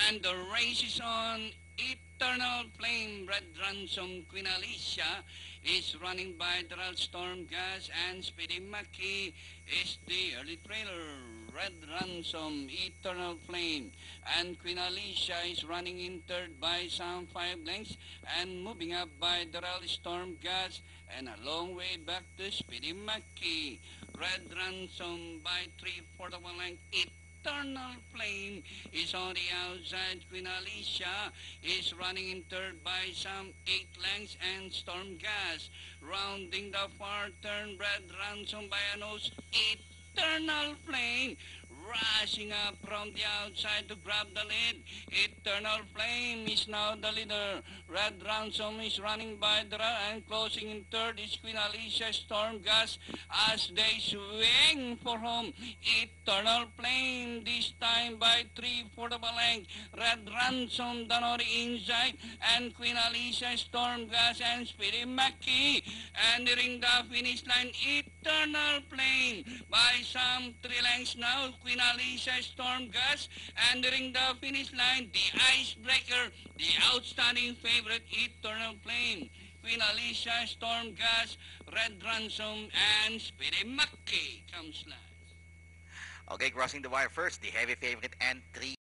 And the race is on. Eternal Flame, Red Ransom, Queen Alicia is running by Daryl Storm Gas, and Speedy Mackie is the early trailer. Red Ransom, Eternal Flame, and Queen Alicia is running in third by some 5 lengths and moving up by Daryl Storm Gas, and a long way back to Speedy Mackie. Red Ransom by 3/4 of a length. Eternal Flame is on the outside. Queen Alicia is running in third by some 8 lengths, and Storm Gas rounding the far turn. Red Ransom by a nose. Eternal Flame rushing up from the outside to grab the lead. Eternal Flame is now the leader. Red Ransom is running by the and closing in third is Queen Alicia. Storm Gas as they swing for home. Eternal Flame this time by 3/4 of a length. Red Ransom down on the inside, and Queen Alicia, Storm Gas, and Speedy Mackie entering the finish line. Eternal Flame by some 3 lengths now. Queen Alicia, Storm Gas entering the finish line. The icebreaker, the outstanding favorite, Eternal Flame. Queen Alicia, Storm Gas, Red Ransom, and Speedy Mackie comes last. Okay, crossing the wire first, the heavy favorite and 3